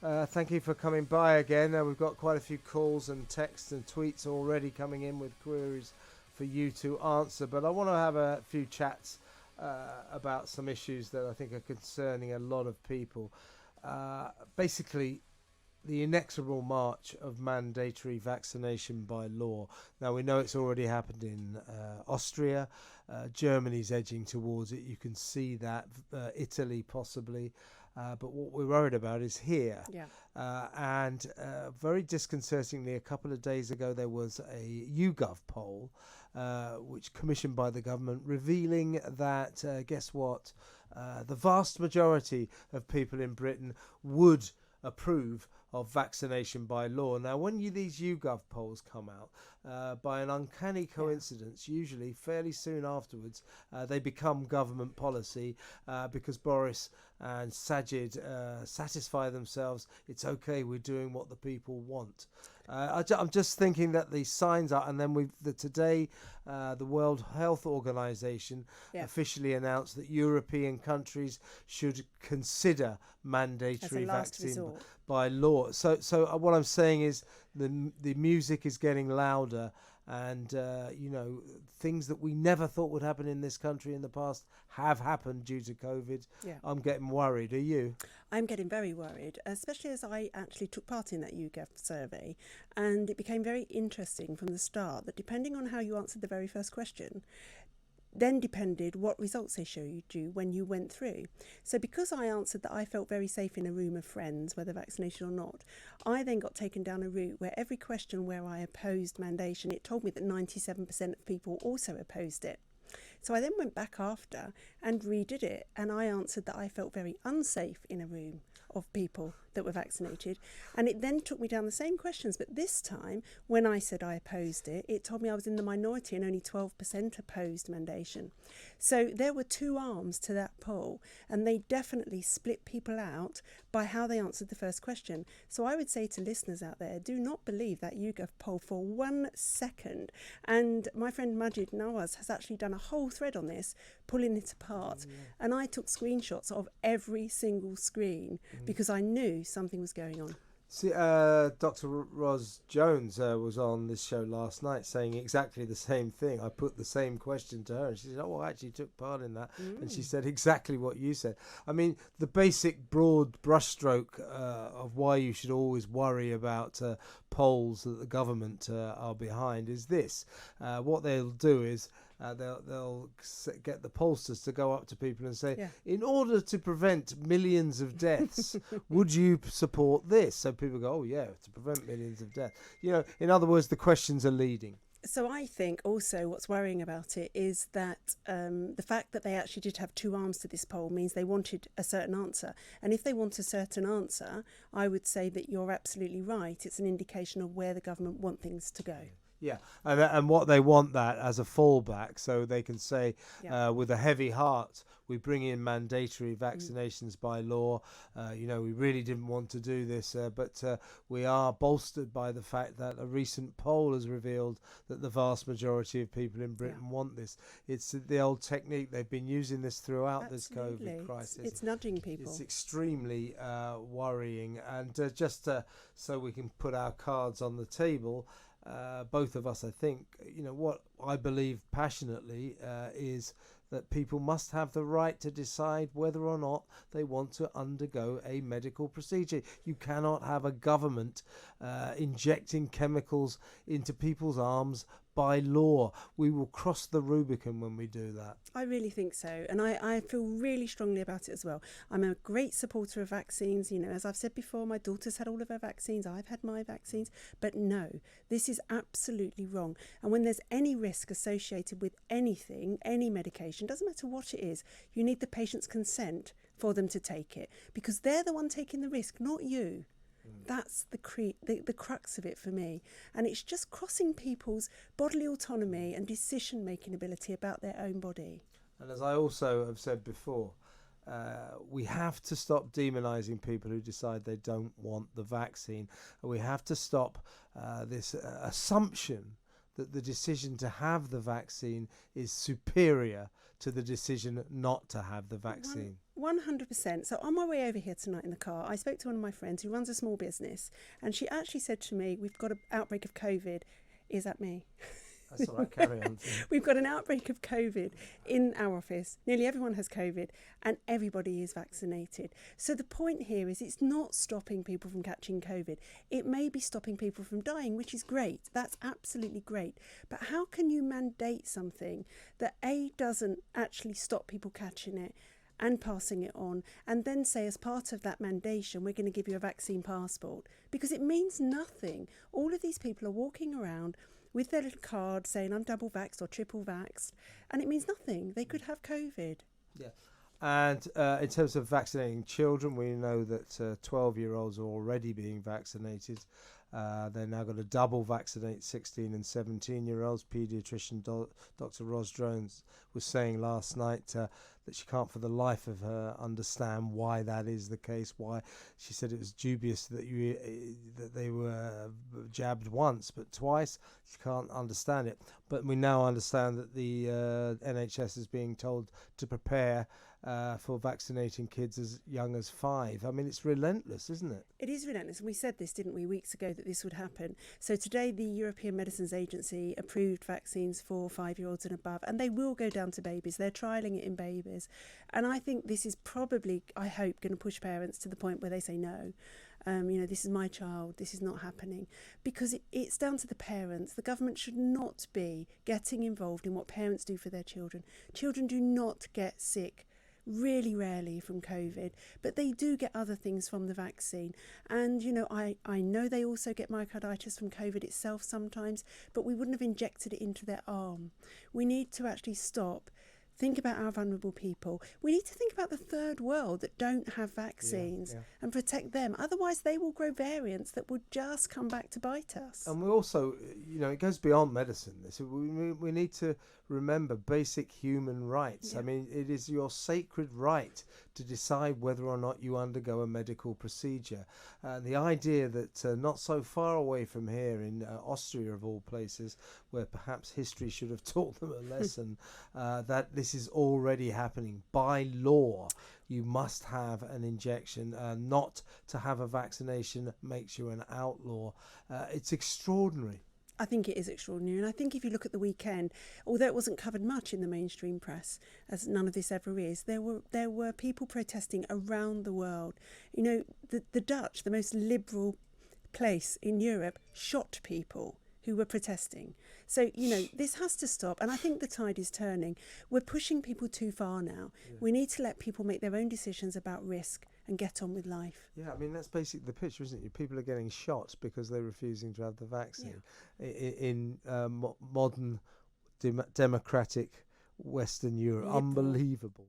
Thank you for coming by again. We've got quite a few calls and texts and tweets already coming in with queries for you to answer, but I want to have a few chats about some issues that I think are concerning a lot of people. Basically, the inexorable march of mandatory vaccination by law. Now, we know it's already happened in Austria. Germany's edging towards it. You can see that. Italy, possibly. But what we're worried about is here. Yeah. And very disconcertingly, a couple of days ago, there was a YouGov poll, which commissioned by the government, revealing that, guess what, the vast majority of people in Britain would approve of vaccination by law. Now, when these YouGov polls come out, by an uncanny coincidence, usually fairly soon afterwards, they become government policy because Boris and Sajid satisfy themselves. It's okay, we're doing what the people want. I'm just thinking that the signs are, and then today the World Health Organization officially announced that European countries should consider mandatory vaccine by law. So what I'm saying is the music is getting louder, and things that we never thought would happen in this country in the past have happened due to COVID. I'm getting worried. Are you? I'm getting very worried, especially as I actually took part in that YouGov survey, and it became very interesting from the start that depending on how you answered the very first question, then depended what results they showed you when you went through. So because I answered that I felt very safe in a room of friends, whether vaccinated or not, I then got taken down a route where every question where I opposed mandation, it told me that 97% of people also opposed it. So I then went back after and redid it, and I answered that I felt very unsafe in a room of people that were vaccinated, and it then took me down the same questions, but this time when I said I opposed it, it told me I was in the minority and only 12% opposed mandation. So there were two arms to that poll, and they definitely split people out by how they answered the first question. So I would say to listeners out there, do not believe that YouGov poll for 1 second. And my friend Majid Nawaz has actually done a whole thread on this, pulling it apart, and I took screenshots of every single screen because I knew something was going on. See, Dr. Ros Jones was on this show last night saying exactly the same thing. I put the same question to her, and she said, "Oh, I actually took part in that." And she said exactly what you said. I mean, the basic broad brushstroke of why you should always worry about polls that the government are behind is this. What they'll do is they'll get the pollsters to go up to people and say, in order to prevent millions of deaths, would you support this? So people go, oh yeah, to prevent millions of deaths. In other words, the questions are leading. So I think also what's worrying about it is that the fact that they actually did have two arms to this poll means they wanted a certain answer. And if they want a certain answer, I would say that you're absolutely right. It's an indication of where the government want things to go. Yeah, and what they want that as a fallback, so they can say with a heavy heart, we bring in mandatory vaccinations by law. We really didn't want to do this, but we are bolstered by the fact that a recent poll has revealed that the vast majority of people in Britain want this. It's the old technique. They've been using this throughout this COVID crisis. It's nudging people. It's extremely worrying. And so we can put our cards on the table, both of us, I think, what I believe passionately is that people must have the right to decide whether or not they want to undergo a medical procedure. You cannot have a government injecting chemicals into people's arms by law. We will cross the Rubicon when we do that. I really think so, and I feel really strongly about it as well. I'm a great supporter of vaccines. As I've said before, my daughter's had all of her vaccines, I've had my vaccines, but no, this is absolutely wrong. And when there's any risk associated with anything, any medication, doesn't matter what it is, you need the patient's consent for them to take it, because they're the one taking the risk, not you. That's the crux of it for me. And it's just crossing people's bodily autonomy and decision-making ability about their own body. And as I also have said before, we have to stop demonising people who decide they don't want the vaccine. We have to stop this assumption that the decision to have the vaccine is superior to the decision not to have the vaccine. 100%. So on my way over here tonight in the car, I spoke to one of my friends who runs a small business, and she actually said to me, we've got an outbreak of COVID. Is that me? That's all right, carry on. We've got an outbreak of COVID in our office. Nearly everyone has COVID and everybody is vaccinated. So the point here is it's not stopping people from catching COVID. It may be stopping people from dying, which is great. That's absolutely great. But how can you mandate something that A, doesn't actually stop people catching it and passing it on, and then say as part of that mandation we're going to give you a vaccine passport? Because it means nothing. All of these people are walking around with their little card saying I'm double vaxxed or triple vaxxed, and it means nothing. They could have COVID. Yeah. And in terms of vaccinating children, we know that 12-year-olds are already being vaccinated. They're now going to double vaccinate 16 and 17-year-olds. Paediatrician Dr Ros Jones was saying last night that she can't for the life of her understand why that is the case. Why she said it was dubious that they were jabbed once, but twice. She can't understand it. But we now understand that the NHS is being told to prepare for vaccinating kids as young as 5. I mean, it's relentless, isn't it? It is relentless. And we said this, didn't we, weeks ago, that this would happen. So today the European Medicines Agency approved vaccines for 5-year-olds and above, and they will go down to babies. They're trialling it in babies. And I think this is probably, I hope, going to push parents to the point where they say no. This is my child, this is not happening. Because it's down to the parents. The government should not be getting involved in what parents do for their children. Children do not get sick, really rarely, from COVID, but they do get other things from the vaccine. And, I know they also get myocarditis from COVID itself sometimes, but we wouldn't have injected it into their arm. We need to actually stop. Think about our vulnerable people. We need to think about the third world that don't have vaccines and protect them. Otherwise, they will grow variants that will just come back to bite us. And we also, it goes beyond medicine. We need to remember basic human rights. Yeah. I mean, it is your sacred right to decide whether or not you undergo a medical procedure. The idea that not so far away from here in Austria, of all places, where perhaps history should have taught them a lesson, that this is already happening by law. You must have an injection. Not to have a vaccination makes you an outlaw. It's extraordinary. I think it is extraordinary. And I think if you look at the weekend, although it wasn't covered much in the mainstream press, as none of this ever is, there were people protesting around the world. The Dutch, the most liberal place in Europe, shot people who were protesting. So, this has to stop. And I think the tide is turning. We're pushing people too far now. Yeah. We need to let people make their own decisions about risk and get on with life. Yeah, I mean, that's basically the picture, isn't it? People are getting shot because they're refusing to have the vaccine. Yeah. In modern democratic Western Europe. Liberal. Unbelievable.